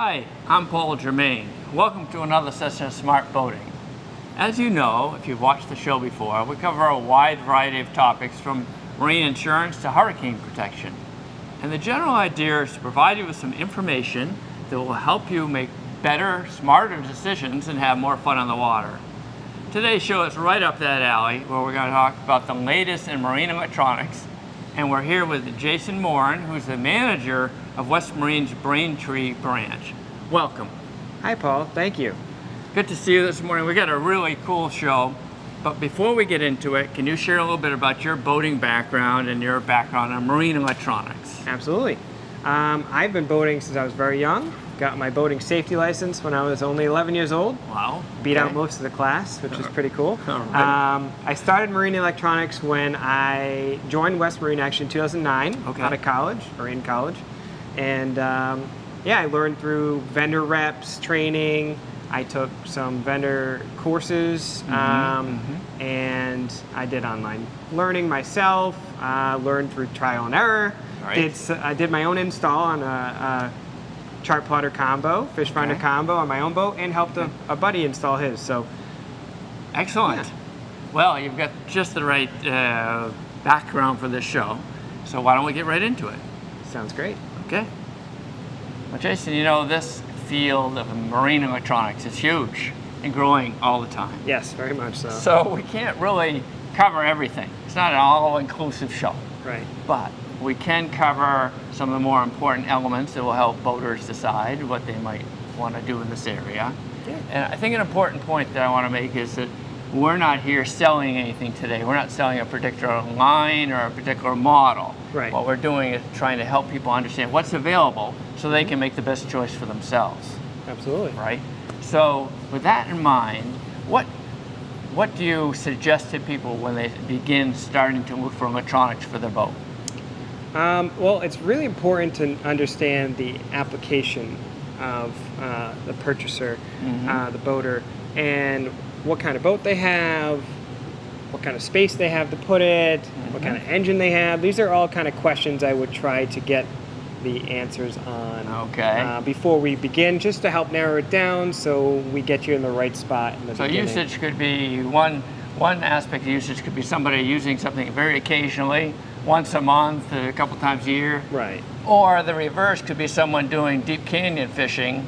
Hi, I'm Paul Germain. Welcome to another session of Smart Boating. As you know, if you've watched the show before, we cover a wide variety of topics from marine insurance to hurricane protection. And the general idea is to provide you with some information that will help you make better, smarter decisions and have more fun on the water. Today's show is right up that alley where we're going to talk about the latest in marine electronics. And we're here with Jason Morin, who's the manager of West Marine's Braintree branch. Welcome. Hi, Paul. Thank you. Good to see you this morning. We got a really cool show. But before we get into it, can you share a little bit about your boating background and your background on marine electronics? Absolutely. I've been boating since I was very young. Got my boating safety license when I was only 11 years old. Wow. Beat out most of the class, which is pretty cool. All right. I started marine electronics when I joined West Marine actually in 2009 out of college, or in college. And I learned through vendor reps, training. I took some vendor courses, and I did online learning myself, learned through trial and error. Right. I did my own install on a chart plotter combo, fish finder combo on my own boat, and helped a buddy install his. So, excellent. Yeah. Well, you've got just the right background for this show. So why don't we get right into it? Sounds great. Okay. Well, Jason, you know, this field of marine electronics is huge and growing all the time. Yes, very much so. So we can't really cover everything. It's not an all-inclusive show. Right. But we can cover some of the more important elements that will help boaters decide what they might want to do in this area. Yeah. And I think an important point that I want to make is that we're not here selling anything today. We're not selling a particular line or a particular model. Right. What we're doing is trying to help people understand what's available so they can make the best choice for themselves. Absolutely. Right? So with that in mind, what do you suggest to people when they begin starting to look for electronics for their boat? Well, it's really important to understand the application of the purchaser, the boater, and what kind of boat they have, what kind of space they have to put it, what kind of engine they have. These are all kind of questions I would try to get the answers on before we begin, just to help narrow it down so we get you in the right spot in the beginning. So usage could be one aspect of usage could be somebody using something very occasionally, once a month, a couple times a year. Right. Or the reverse could be someone doing deep canyon fishing.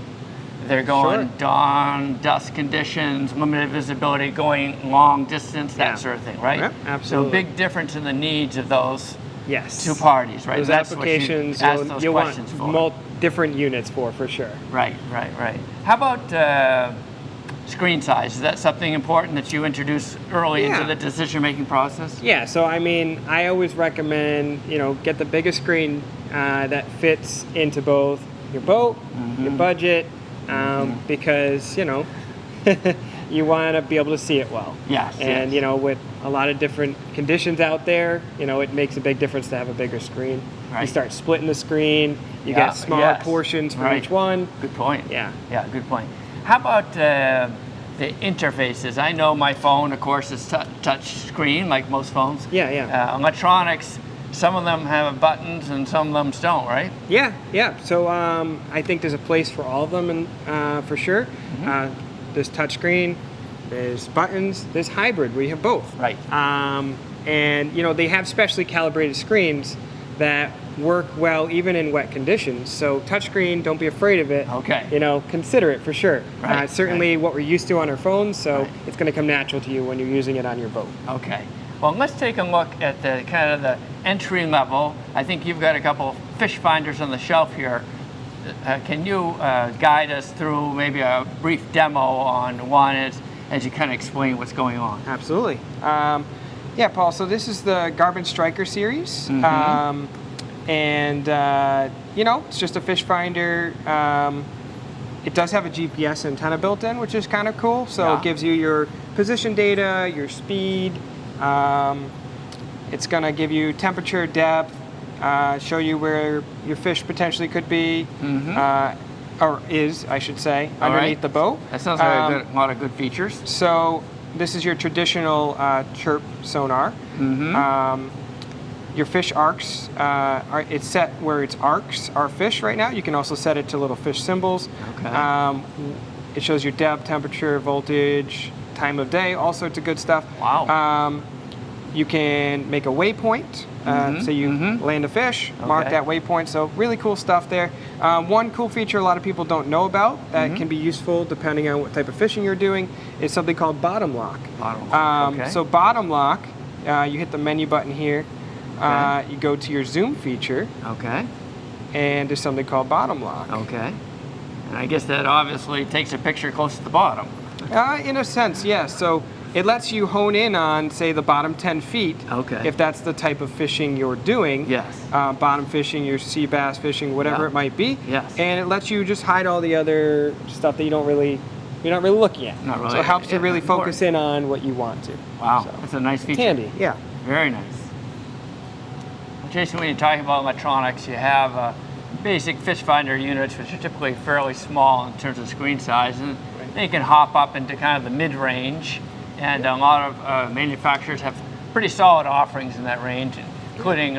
They're going dawn, dusk conditions, limited visibility, going long distance, that sort of thing, right? Yep, absolutely. So big difference in the needs of those two parties, right? Those That's applications what you ask those questions want different units for sure. Right. How about screen size? Is that something important that you introduce early into the decision-making process? Yeah, so I mean, I always recommend, get the biggest screen that fits into both your boat, your budget, because, you want to be able to see it well. Yes. And, with a lot of different conditions out there, it makes a big difference to have a bigger screen. Right. You start splitting the screen, you get smaller portions for each one. Good point. Yeah, good point. How about the interfaces? I know my phone, of course, is touch screen, like most phones. Yeah. Electronics, some of them have buttons and some of them don't, right? Yeah. So I think there's a place for all of them, and for sure. There's touchscreen, there's buttons, there's hybrid where you have both. Right. And they have specially calibrated screens that work well even in wet conditions. So touchscreen, don't be afraid of it. Okay. Consider it for sure. Right. Certainly what we're used to on our phones, so it's going to come natural to you when you're using it on your boat. Okay. Well, let's take a look at the kind of the entry level. I think you've got a couple of fish finders on the shelf here. Can you guide us through maybe a brief demo on one as you kind of explain what's going on? Absolutely. Paul, so this is the Garmin Striker series. It's just a fish finder. It does have a GPS antenna built in, which is kind of cool. So it gives you your position data, your speed. It's going to give you temperature, depth, show you where your fish potentially could be, or is, I should say, underneath the boat. That sounds like a lot of good features. So this is your traditional chirp sonar. Your fish arcs, it's set where its arcs are fish right now. You can also set it to little fish symbols. Okay. It shows your depth, temperature, voltage, time of day, all sorts of good stuff. Wow. You can make a waypoint. So you land a fish, mark that waypoint. So really cool stuff there. One cool feature a lot of people don't know about that can be useful depending on what type of fishing you're doing is something called bottom lock. Bottom lock, okay. So bottom lock, you hit the menu button here. You go to your zoom feature. Okay. And there's something called bottom lock. Okay. And I guess that obviously takes a picture close to the bottom. In a sense, yes. So it lets you hone in on, say, the bottom 10 feet. Okay. If that's the type of fishing you're doing. Yes. Bottom fishing, your sea bass fishing, whatever it might be. Yes. And it lets you just hide all the other stuff that you're not really looking at. Not really. So it helps you really of focus course. in on what you want to. Wow. So, That's a nice feature. it's handy, yeah. Very nice. Well, Jason, when you talk about electronics, you have basic fish finder units, which are typically fairly small in terms of screen size, and then you can hop up into kind of the mid-range, and a lot of manufacturers have pretty solid offerings in that range, including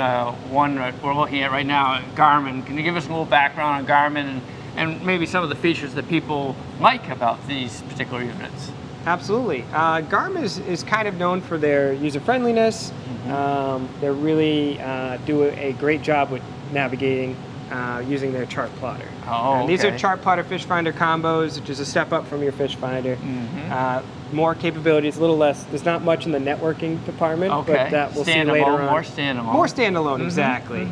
one that we're looking at right now, Garmin. Can you give us a little background on Garmin and maybe some of the features that people like about these particular units? Absolutely. Garmin is kind of known for their user-friendliness. They really do a great job with navigating using their chart plotter. Oh, And these are okay. chart plotter fish finder combos, which is a step up from your fish finder. More capabilities, a little less. There's not much in the networking department, Okay. but that we'll see later Standalone, on. more standalone. More standalone, exactly.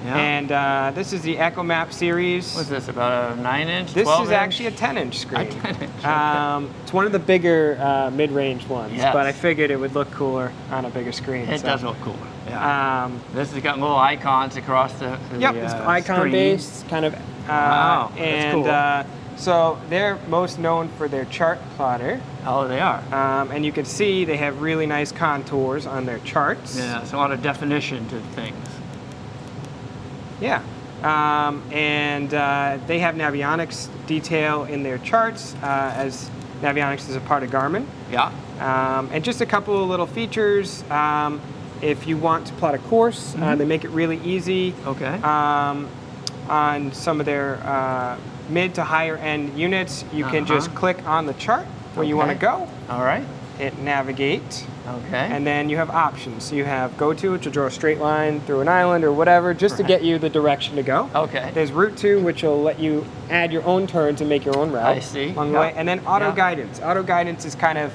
And this is the EchoMap series. What's this, about a 9-inch, This 12 is inch? actually a 10-inch screen. 10-inch, okay. It's one of the bigger mid-range ones, Yes. but I figured it would look cooler on a bigger screen. It so. does look cooler. Yeah. This has got little icons across the Yep, it's screen. icon-based, kind of. Wow, that's and cool. So they're most known for their chart plotter. Oh, they are. And you can see they have really nice contours on their charts. Yeah, it's a lot of definition to things. Yeah. And they have Navionics detail in their charts, as Navionics is a part of Garmin. Yeah. And just a couple of little features. If you want to plot a course, they make it really easy. Okay. On some of their mid to higher end units, you can just click on the chart where you want to go, All right. hit navigate, Okay. and then you have options. So you have go to, which will draw a straight line through an island or whatever, just to get you the direction to go. Okay. There's route to, which will let you add your own turns and make your own route. I see. Along the Yeah. way. And then auto Yeah. guidance. Auto guidance is kind of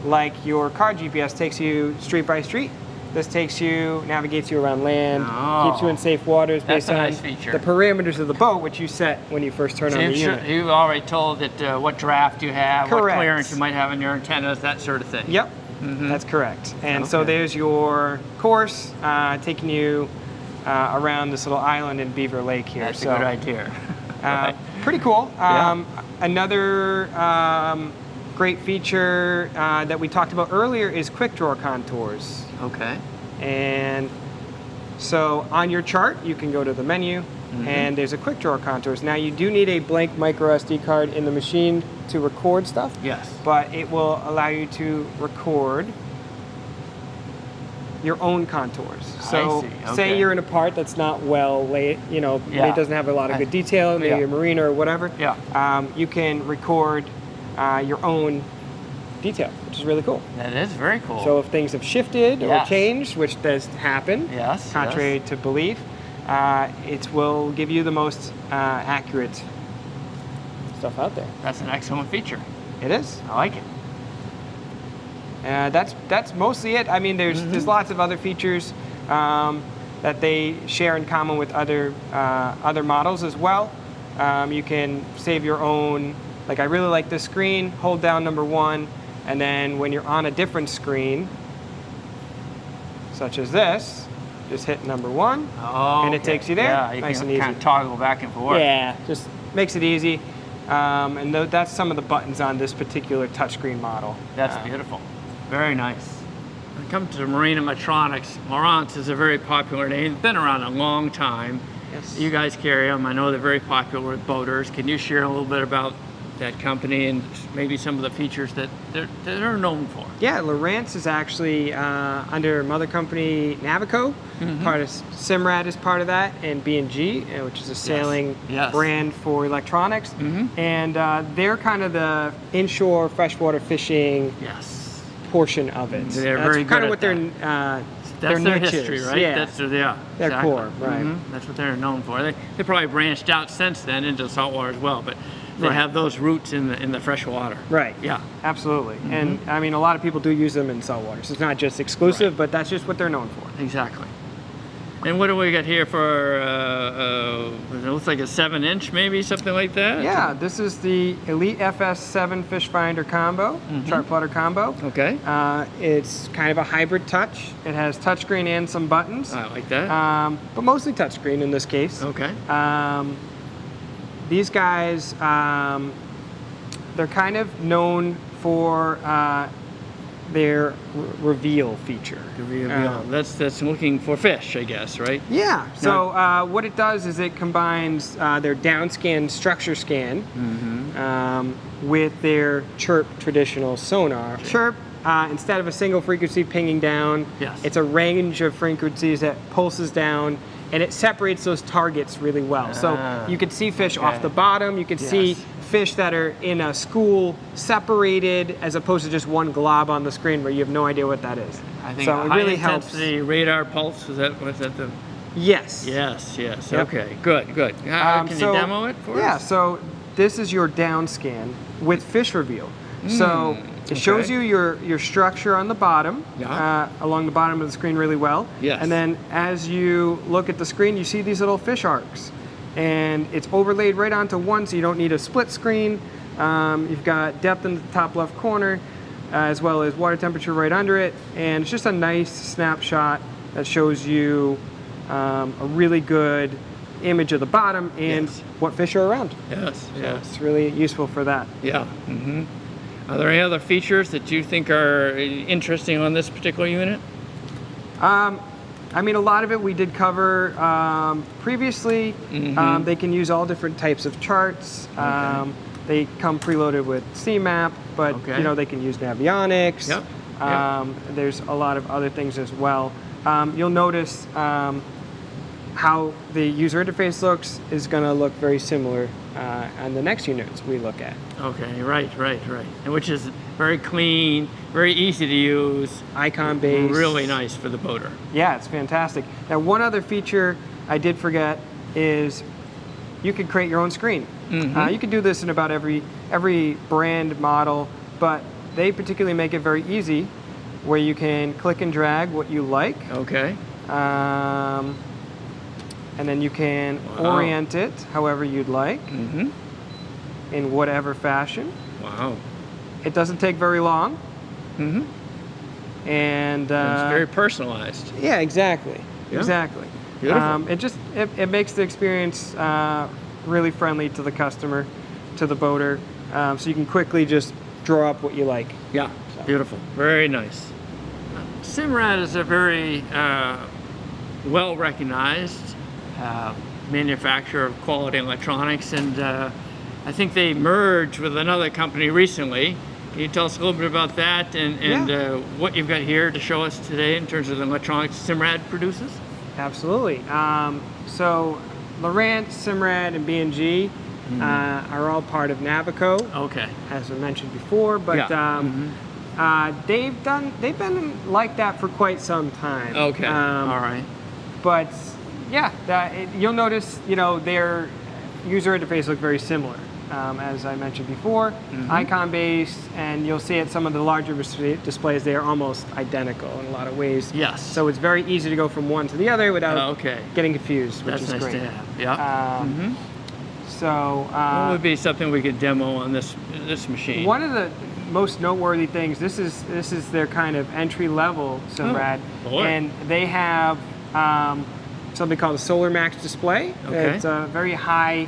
like your car GPS takes you street by street. This takes you, navigates you around land, Oh. keeps you in safe waters That's based a on nice feature. the parameters of the boat, which you set when you first turn So on the unit. you've already told it what draft you have, what Correct. clearance you might have in your antennas, that sort of thing. Yep, that's correct. And so Okay. there's your course taking you around this little island in Beaver Lake here. That's so, a good idea. Right. Pretty cool. Yeah. Another great feature that we talked about earlier is quick draw contours. Okay. And so on your chart, you can go to the menu and there's a quick draw contours. Now you do need a blank micro SD card in the machine to record stuff. Yes. But it will allow you to record your own contours. So see. say Okay. you're in a part that's not well laid, Yeah. it doesn't have a lot of good detail, maybe Yeah. a marina or whatever. Yeah. You can record your own detail, which is really cool. That is very cool. So if things have shifted or Yes. changed, which does happen, Yes, contrary to belief, it will give you the most accurate stuff out there. That's an excellent feature. It is. I like it. That's mostly it. I mean, there's lots of other features that they share in common with other models as well. You can save your own. Like I really like this screen. Hold down number 1, and then when you're on a different screen, such as this, just hit number 1, Oh, and it takes you there. Yeah, you Nice can and easy. kind of toggle back and forth. Yeah, just makes it easy. And that's some of the buttons on this particular touchscreen model. That's beautiful. Very nice. When it comes to marine electronics, Marantz is a very popular name. It's been around a long time. Yes. You guys carry them. I know they're very popular with boaters. Can you share a little bit about that company and maybe some of the features that they're known for. Yeah, Lowrance is actually under mother company Navico. Part of Simrad is part of that, and B&G, which is a sailing Yes. brand for electronics. And they're kind of the inshore freshwater fishing Yes. portion of it. They're That's very kind good of what at their That's their niche history, is. right? Yeah. That's their Their core, right. That's what they're known for. They probably branched out since then into the saltwater as well, but they Right. have those roots in the freshwater. Right. Yeah. Absolutely. And I mean, a lot of people do use them in saltwater. So it's not just exclusive, but that's just what they're known for. Exactly. And what do we got here for? It looks like a 7-inch, maybe something like that. Yeah, this is the Elite FS7 Fish Finder combo, chart plotter combo. Okay. It's kind of a hybrid touch. It has touchscreen and some buttons, I like that. but mostly touchscreen in this case. Okay. These guys, they're kind of known for their reveal feature. The reveal. That's looking for fish, I guess, right? Yeah. So what it does is it combines their downscan structure scan with their Chirp traditional sonar. Chirp, instead of a single frequency pinging down, Yes. it's a range of frequencies that pulses down, and it separates those targets really well. So you can see fish off the bottom. You can see Yes. fish that are in a school separated, as opposed to just one glob on the screen where you have no idea what that is. I think so it high really helps. intensity radar pulse. Was that the? Yes. Yes. Yes. Yep. Okay. Good. Good. Can you demo it for us? Yeah, so this is your down scan with fish reveal. So it shows okay. you your structure on the bottom, Yeah. along the bottom of the screen really well. Yes. And then as you look at the screen, you see these little fish arcs. And it's overlaid right onto one, so you don't need a split screen. You've got depth in the top left corner, as well as water temperature right under it. And it's just a nice snapshot that shows you a really good image of the bottom and Yes. what fish are around. Yes. So Yes. it's really useful for that. Yeah. Are there any other features that you think are interesting on this particular unit? I mean, a lot of it we did cover previously. They can use all different types of charts. They come preloaded with CMAP, but Okay. you know, they can use Navionics. Yep. Yep. There's a lot of other things as well. You'll notice how the user interface looks is going to look very similar on the next units we look at. Okay. Right. And which is very clean, very easy to use, Icon based. really nice for the boater. Yeah, it's fantastic. Now, one other feature I did forget is you can create your own screen. You can do this in about every brand model, but they particularly make it very easy, where you can click and drag what you like, Okay. and then you can orient it however you'd like, in whatever fashion. Wow. It doesn't take very long. And It's very personalized. yeah, exactly. Yeah. Exactly. Beautiful. It makes the experience really friendly to the customer, to the boater, so you can quickly just draw up what you like. Yeah. Beautiful. Very nice. Simrad is a very well-recognized manufacturer of quality electronics, and I think they merged with another company recently. Can you tell us a little bit about that and what you've got here to show us today in terms of the electronics Simrad produces? Absolutely. So Lowrance, Simrad, and B&G are all part of Navico, Okay. as I mentioned before, but they've been like that for quite some time. Okay. All right. But yeah, you'll notice, you know, their user interface look very similar. As I mentioned before, icon based, and you'll see at some of the larger displays they are almost identical in a lot of ways. Yes. So it's very easy to go from one to the other without Okay. getting confused, which That's is nice great. to have. Yeah. So What would be something we could demo on this machine? one of the most noteworthy things, this is their kind of entry level Simrad, boy. and they have something called a Solar Max display. Okay. It's a very high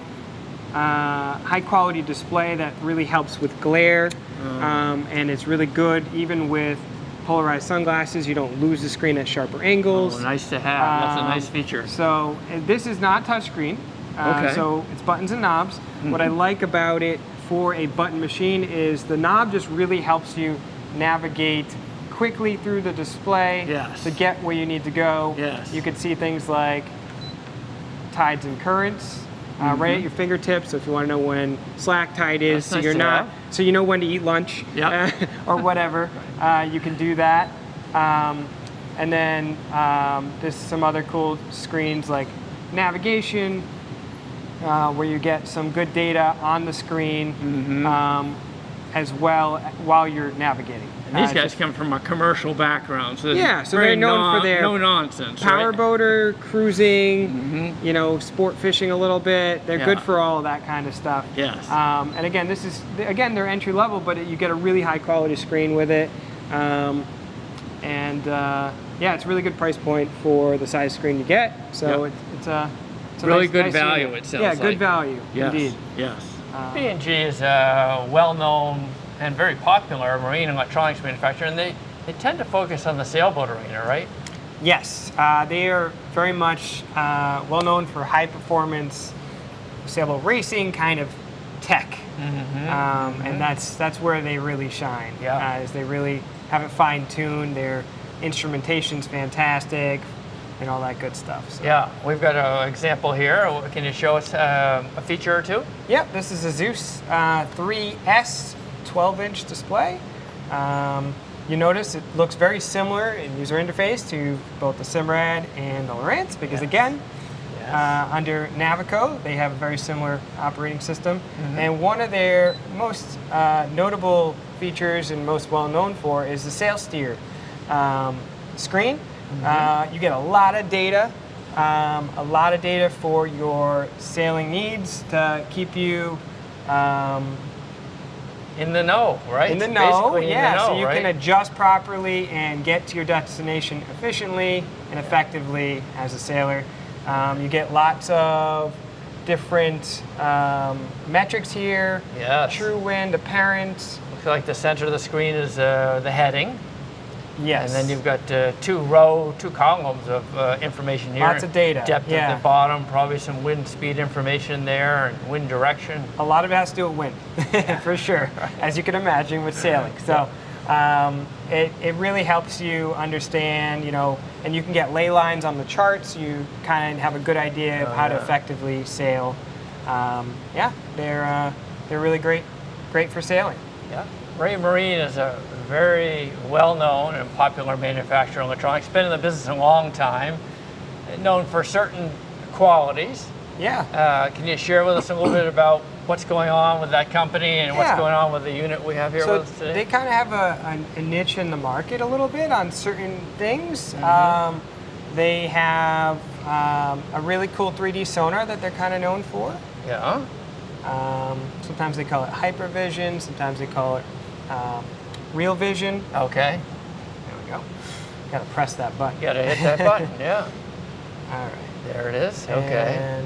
quality display that really helps with glare, and it's really good even with polarized sunglasses. You don't lose the screen at sharper angles. Oh, nice to have. That's a nice feature. So this is not touchscreen. Okay. So it's buttons and knobs. What I like about it for a button machine is the knob just really helps you navigate quickly through the display Yes. to get where you need to go. Yes. You can see things like tides and currents right at your fingertips. So if you want to know when slack tide is, That's so nice you're to not, have. so you know when to eat lunch Yep. or whatever, you can do that. And then there's some other cool screens like navigation, where you get some good data on the screen as well while you're navigating. And these guys come from a commercial background, so Yeah, so very they're known for their no nonsense. power right? boater, cruising, you know, sport fishing a little bit. They're good Yeah. for all of that kind of stuff. Yes. And again, they're entry level, but you get a really high quality screen with it. Yeah, it's a really good price point for the size screen you get. So Yep. it's a Really nice- good nice value, unit. it sounds Yeah, like. good value, Yes. indeed. Yes. P&G is a well-known and very popular marine electronics manufacturer, and they tend to focus on the sailboat arena, right? Yes, they are very much well known for high performance sailboat racing kind of tech, and that's where they really shine. Yeah. Is they really have it fine tuned. Their instrumentation's fantastic, and all that good stuff. So. Yeah, we've got an example here. Can you show us a feature or two? Yep, this is a Zeus 3S 12-inch display. You notice it looks very similar in user interface to both the Simrad and the Lowrance because Yes. again, Yes. under Navico, they have a very similar operating system. And one of their most notable features and most well known for is the sail steer screen. You get a lot of data for your sailing needs to keep you In the know, right? in the know. Basically Yeah, in the know, so you right? can adjust properly and get to your destination efficiently and effectively as a sailor. You get lots of different metrics here. Yes. True wind, apparent. Looks like the center of the screen is the heading. Yes. And then you've got two columns of information here. Lots of data, Depth yeah. at the bottom, probably some wind speed information there, and wind direction. A lot of it has to do with wind, for sure, as you can imagine with sailing. So it really helps you understand, you know, and you can get ley lines on the charts. You kind of have a good idea of how to yeah. effectively sail. They're really great for sailing. Yeah. Ray Marine is a very well-known and popular manufacturer of electronics. Been in the business a long time, known for certain qualities. Yeah. Can you share with us a little bit about what's going on with that company and what's Yeah. going on with the unit we have here So with us today? they kind of have a niche in the market a little bit on certain things. They have a really cool 3D sonar that they're kind of known for. Yeah. Sometimes they call it hypervision. Sometimes they call it real vision. Okay. There we go. Got to press that button. You gotta hit that button. Yeah. All right. There it is. Okay.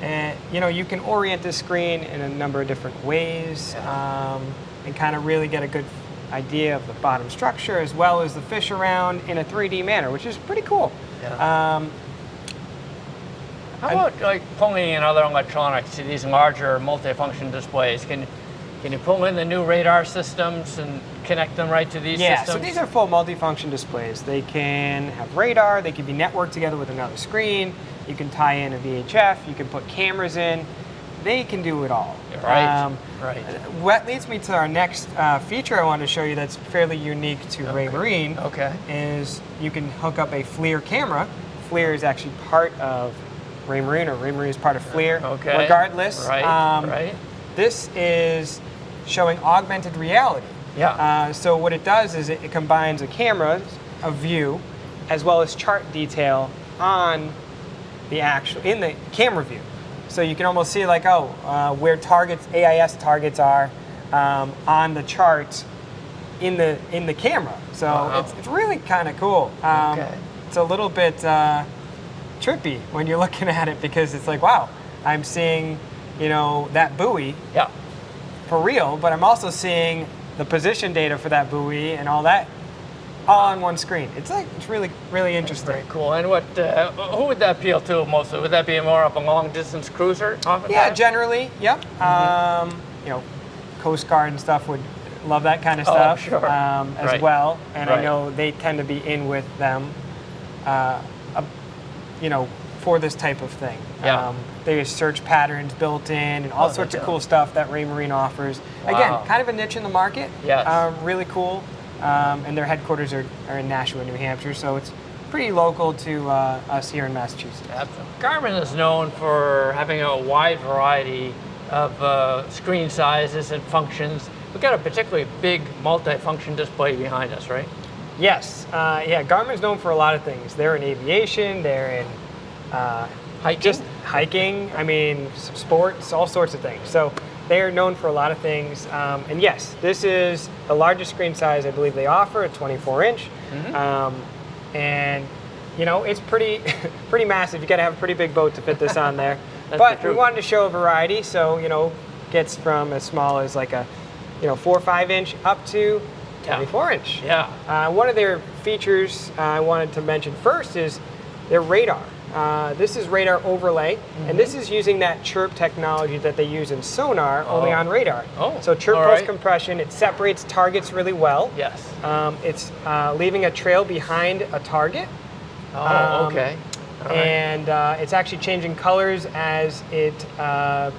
And you know, you can orient this screen in a number of different ways, and kind of really get a good idea of the bottom structure as well as the fish around in a 3D manner, which is pretty cool. Yeah. How about like pulling in other electronics to these larger multifunction displays? Can you pull in the new radar systems and connect them right to these Yeah, systems? so these are full multifunction displays. They can have radar, they can be networked together with another screen, you can tie in a VHF, you can put cameras in, they can do it all. Right, right. What leads me to our next feature I wanted to show you that's fairly unique to Ray Marine Okay. is you can hook up a FLIR camera. FLIR is actually part of Ray Marine, or Ray Marine is part of FLIR. Okay. Regardless, Right, right. this is showing augmented reality. Yeah. So what it does is it combines a camera, a view, as well as chart detail on in the camera view. So you can almost see like, where AIS targets are on the chart in the camera. So Wow. it's really kind of cool. Okay. It's a little bit trippy when you're looking at it because it's like, wow, I'm seeing, you know, that buoy Yeah. for real, but I'm also seeing the position data for that buoy and all that all on one screen. It's really interesting. Very cool. And what? Who would that appeal to mostly? Would that be more of a long distance cruiser? Yeah, generally, yep. You know, Coast Guard and stuff would love that kind of stuff sure. as well. And Right. I know they tend to be in with them, you know, for this type of thing. Yeah. There's search patterns built in and all sorts of cool stuff that Raymarine offers. Wow. Again, kind of a niche in the market. Yes. Really cool. And their headquarters are in Nashua, New Hampshire, so it's pretty local to us here in Massachusetts. Absolutely. Garmin is known for having a wide variety of screen sizes and functions. We've got a particularly big multi-function display behind us, right? Yes. Yeah, Garmin's known for a lot of things. They're in aviation, they're in Hiking? just hiking, I mean, sports, all sorts of things. So they are known for a lot of things. And yes, this is the largest screen size I believe they offer, a 24-inch. And, you know, it's pretty pretty massive. You got to have a pretty big boat to fit this on there. But we wanted to show a variety, so, you know, gets from as small as like a, you know, 4 or 5 inch up to 24-inch. Yeah. One of their features I wanted to mention first is their radar. This is radar overlay, and this is using that chirp technology that they use in sonar, only on radar. Oh, so chirp all pulse right. compression, it separates targets really well. Yes. It's leaving a trail behind a target. Oh, okay. All right. And it's actually changing colors as it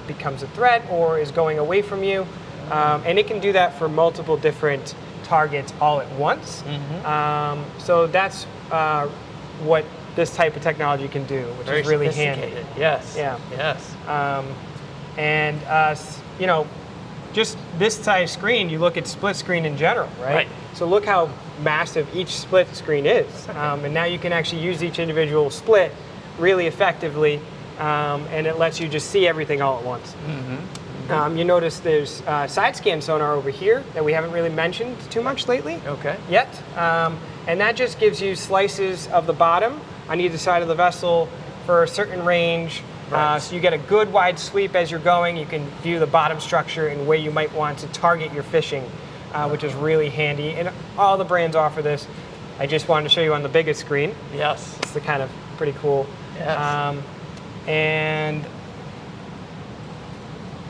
becomes a threat or is going away from you. And it can do that for multiple different targets all at once. So that's what this type of technology can do, which Very is really handy. sophisticated. Yes. Yeah. Yes. You know, just this size screen, you look at split screen in general, right? Right. So look how massive each split screen is. And now you can actually use each individual split really effectively, and it lets you just see everything all at once. You notice there's side scan sonar over here that we haven't really mentioned too much lately Okay. yet. And that just gives you slices of the bottom on either side of the vessel for a certain range. Right. So you get a good wide sweep as you're going. You can view the bottom structure and where you might want to target your fishing, which is really handy. And all the brands offer this. I just wanted to show you on the biggest screen. Yes. It's the kind of pretty cool. Yes. And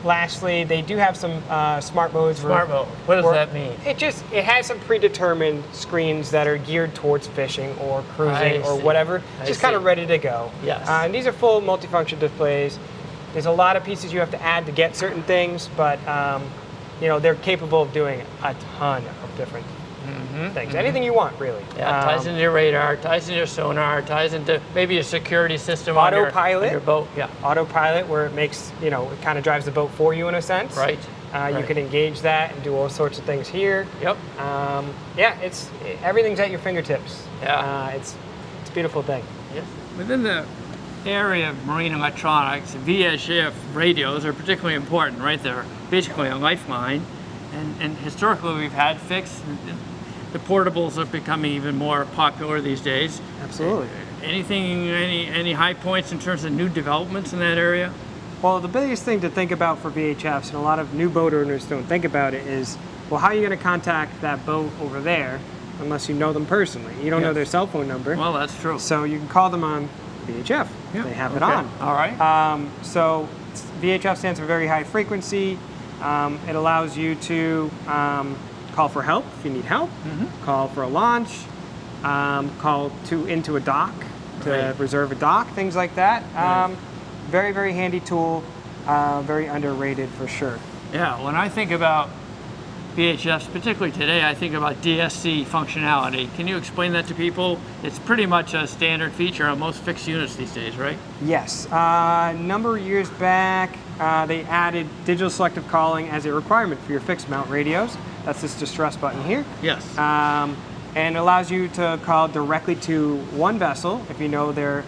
lastly, they do have some smart modes. Smart mode. What does that mean? It has some predetermined screens that are geared towards fishing or cruising or see. whatever, I just kind of see. ready to go. Yes. And these are full multifunction displays. There's a lot of pieces you have to add to get certain things, but you know, they're capable of doing a ton of different things. Anything you want, really. Yeah, ties into your radar, ties into your sonar, ties into maybe your security system on Autopilot. your boat. Yeah. Autopilot, where it makes, you know, it kind of drives the boat for you in a sense. Right. You can engage that and do all sorts of things here. Yep. Yeah, everything's at your fingertips. Yeah. It's a beautiful thing. Yes. Within the area of marine electronics, VHF radios are particularly important, right? They're basically a lifeline. And historically we've had fixed. The portables are becoming even more popular these days. Absolutely. Any high points in terms of new developments in that area? Well, the biggest thing to think about for VHFs, and a lot of new boat owners don't think about it, is, well, how are you going to contact that boat over there unless you know them personally? You don't know their cell phone number. Well, that's true. So you can call them on VHF. Yeah. They have it Okay. on. All right. So VHF stands for very high frequency. It allows you to call for help if you need help, call for a launch, call into a dock to reserve a dock, things like that. Very, very handy tool, very underrated for sure. Yeah, when I think about VHFs, particularly today, I think about DSC functionality. Can you explain that to people? It's pretty much a standard feature on most fixed units these days, right? Yes. A number of years back, they added digital selective calling as a requirement for your fixed mount radios. That's this distress button here. Yes. And it allows you to call directly to one vessel if you know their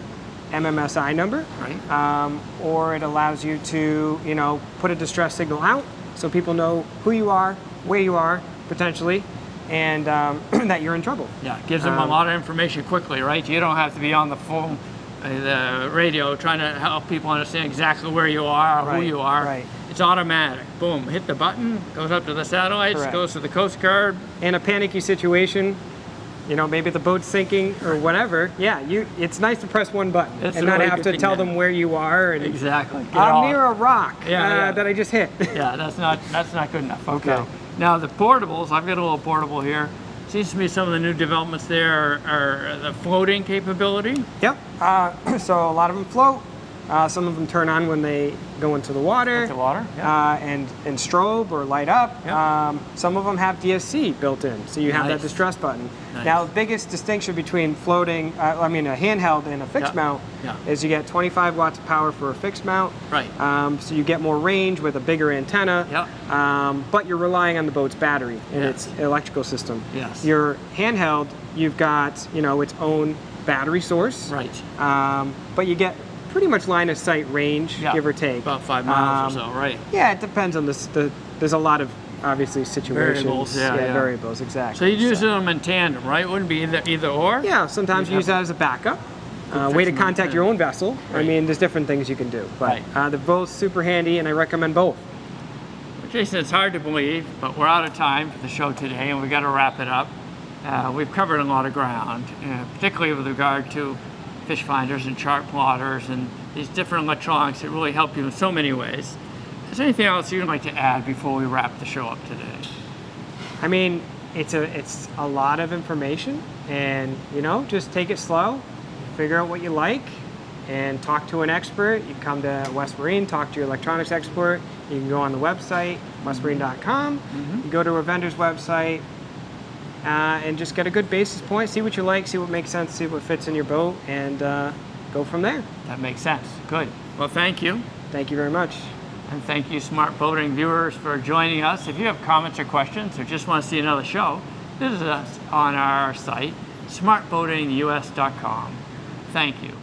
MMSI number. Right. Or it allows you to, you know, put a distress signal out so people know who you are, where you are, potentially, and that you're in trouble. Yeah, it gives them a lot of information quickly, right? You don't have to be on the phone, the radio, trying to help people understand exactly where you are, who you are. Right. It's automatic. Boom, hit the button, goes up to the satellites, Correct. goes to the Coast Guard. In a panicky situation, you know, maybe the boat's sinking or whatever, yeah, it's nice to press one button It's and a not really have good to thing, tell yeah. them where you are. And Exactly. Get I'm on. near a rock Yeah. that I just hit. Yeah, that's not good enough. Okay. No. Now the portables, I've got a little portable here. Seems to me some of the new developments there are the floating capability. Yep. So a lot of them float. Some of them turn on when they go into the water. Into water, yeah. And strobe or light up. Yep. Some of them have DSC built in, so you have that Nice. distress button. Nice. Now, the biggest distinction between floating, a handheld and a fixed Yeah. mount Yeah. is you get 25 watts of power for a fixed mount. Right. So you get more range with a bigger antenna. Yeah. But you're relying on the boat's battery and Yes. its electrical system. Yes. Your handheld, you've got, you know, its own battery source. Right. But you get pretty much line of sight range, Yeah. give or take. About 5 miles or so, right? Yeah, it depends on there's a lot of obviously situations. Variables, yeah. Variables, exactly. So you'd use them in tandem, right? Wouldn't be either or? Yeah, sometimes you use that as a backup. Way to fix 'em contact up, your yeah. own vessel. I Right. mean, there's different things you can do. But Right. they're both super handy, and I recommend both. Jason, it's hard to believe, but we're out of time for the show today, and we got to wrap it up. We've covered a lot of ground, particularly with regard to fish finders and chart plotters and these different electronics that really help you in so many ways. Is there anything else you'd like to add before we wrap the show up today? I mean, it's a lot of information, and you know, just take it slow, figure out what you like, and talk to an expert. You come to West Marine, talk to your electronics expert. You can go on the website, westmarine.com. You go to a vendor's website, and just get a good basis point. See what you like, see what makes sense, see what fits in your boat, and go from there. That makes sense. Good. Well, thank you. Thank you very much. And thank you, Smart Boating viewers, for joining us. If you have comments or questions or just want to see another show, visit us on our site, smartboatingus.com. Thank you.